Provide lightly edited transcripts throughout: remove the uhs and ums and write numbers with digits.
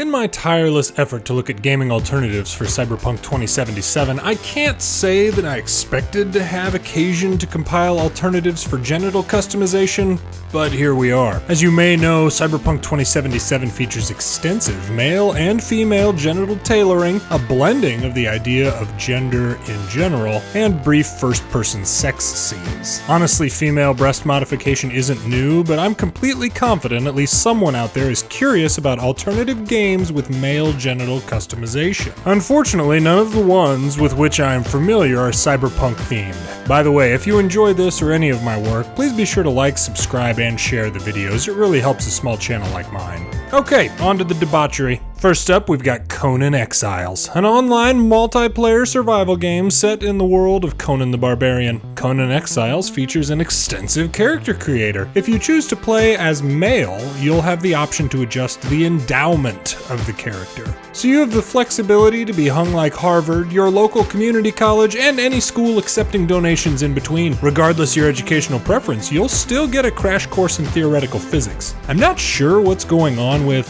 In my tireless effort to look at gaming alternatives for Cyberpunk 2077, I can't say that I expected to have occasion to compile alternatives for genital customization, but here we are. As you may know, Cyberpunk 2077 features extensive male and female genital tailoring, a blending of the idea of gender in general, and brief first-person sex scenes. Honestly, female breast modification isn't new, but I'm completely confident at least someone out there is curious about alternative games with male genital customization. Unfortunately, none of the ones with which I am familiar are cyberpunk themed. By the way, if you enjoy this or any of my work, please be sure to like, subscribe, and share the videos. It really helps a small channel like mine. Okay, on to the debauchery. First up, we've got Conan Exiles, an online multiplayer survival game set in the world of Conan the Barbarian. Conan Exiles features an extensive character creator. If you choose to play as male, you'll have the option to adjust the endowment of the character. So you have the flexibility to be hung like Harvard, your local community college, and any school accepting donations in between. Regardless your educational preference, you'll still get a crash course in theoretical physics. I'm not sure what's going on with,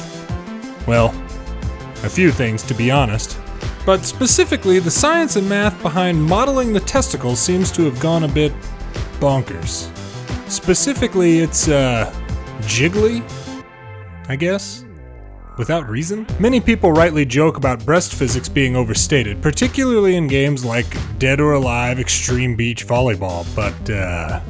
well, a few things, to be honest. But specifically, the science and math behind modeling the testicles seems to have gone a bit bonkers. Specifically, it's, jiggly, I guess? Without reason? Many people rightly joke about breast physics being overstated, particularly in games like Dead or Alive Extreme Beach Volleyball, but, yeah.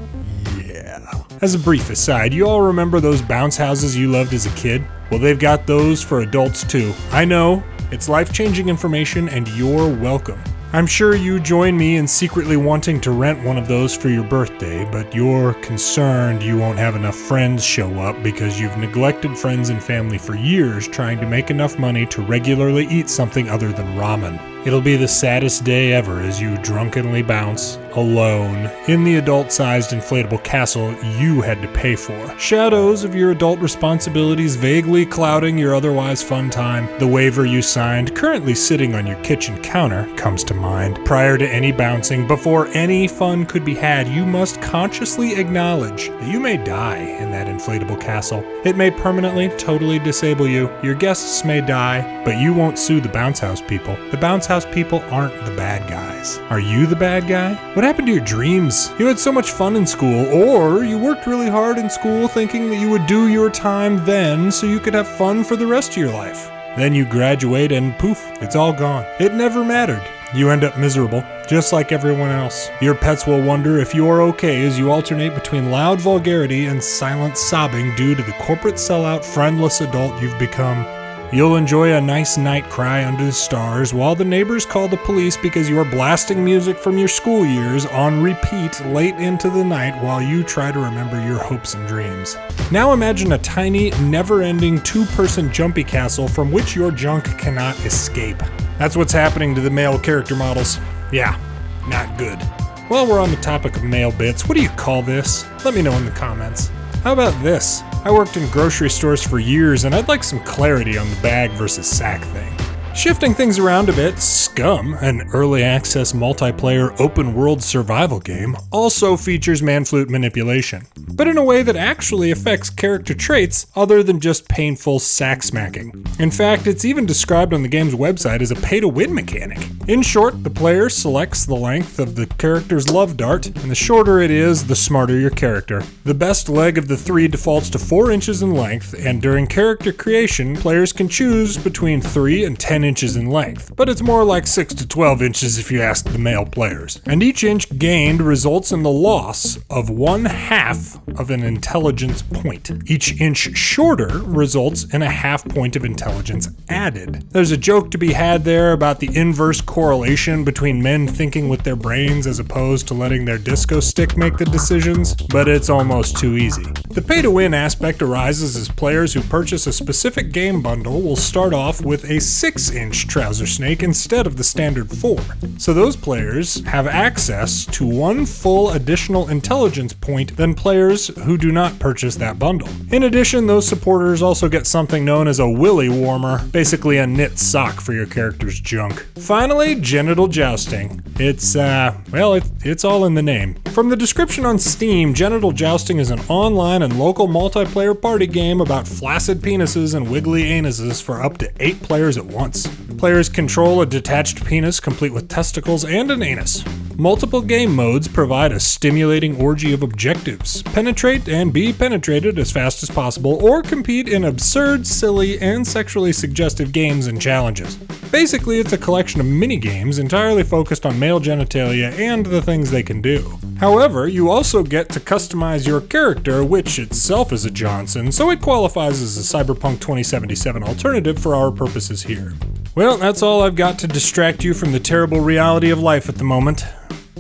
As a brief aside, you all remember those bounce houses you loved as a kid? Well, they've got those for adults too. I know, it's life-changing information and you're welcome. I'm sure you join me in secretly wanting to rent one of those for your birthday, but you're concerned you won't have enough friends show up because you've neglected friends and family for years trying to make enough money to regularly eat something other than ramen. It'll be the saddest day ever as you drunkenly bounce, alone, in the adult-sized inflatable castle you had to pay for. Shadows of your adult responsibilities vaguely clouding your otherwise fun time. The waiver you signed, currently sitting on your kitchen counter, comes to mind. Prior to any bouncing, before any fun could be had, you must consciously acknowledge that you may die in that inflatable castle. It may permanently, totally disable you. Your guests may die, but you won't sue the bounce house people. The bounce house people aren't the bad guys. Are you the bad guy? What happened to your dreams? You had so much fun in school, or you worked really hard in school thinking that you would do your time then so you could have fun for the rest of your life. Then you graduate and poof, it's all gone. It never mattered. You end up miserable, just like everyone else. Your pets will wonder if you're okay as you alternate between loud vulgarity and silent sobbing due to the corporate sellout, friendless adult you've become. You'll enjoy a nice night cry under the stars while the neighbors call the police because you're blasting music from your school years on repeat late into the night while you try to remember your hopes and dreams. Now imagine a tiny, never-ending two-person jumpy castle from which your junk cannot escape. That's what's happening to the male character models. Yeah, not good. While we're on the topic of male bits, what do you call this? Let me know in the comments. How about this? I worked in grocery stores for years and I'd like some clarity on the bag versus sack thing. Shifting things around a bit, Scum, an early access multiplayer open world survival game, also features man-flute manipulation, but in a way that actually affects character traits other than just painful sack smacking. In fact, it's even described on the game's website as a pay-to-win mechanic. In short, the player selects the length of the character's love dart, and the shorter it is, the smarter your character. The best leg of the three defaults to 4 inches in length, and during character creation, players can choose between 3 and 10 inches in length, but it's more like 6 to 12 inches if you ask the male players. And each inch gained results in the loss of 1/2 of an intelligence point. Each inch shorter results in a 1/2 point of intelligence added. There's a joke to be had there about the inverse correlation between men thinking with their brains as opposed to letting their disco stick make the decisions, but it's almost too easy. The pay-to-win aspect arises as players who purchase a specific game bundle will start off with a 6-inch trouser snake instead of the standard 4. So those players have access to 1 full additional intelligence point than players who do not purchase that bundle. In addition, those supporters also get something known as a willy warmer, basically a knit sock for your character's junk. Finally, finally, genital jousting. It's all in the name. From the description on Steam, genital jousting is an online and local multiplayer party game about flaccid penises and wiggly anuses for up to 8 players at once. Players control a detached penis complete with testicles and an anus. Multiple game modes provide a stimulating orgy of objectives: penetrate and be penetrated as fast as possible, or compete in absurd, silly, and sexually suggestive games and challenges. Basically, it's a collection of mini-games entirely focused on male genitalia and the things they can do. However, you also get to customize your character, which itself is a Johnson, so it qualifies as a Cyberpunk 2077 alternative for our purposes here. Well, that's all I've got to distract you from the terrible reality of life at the moment.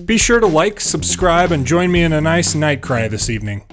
Be sure to like, subscribe, and join me in a nice night cry this evening.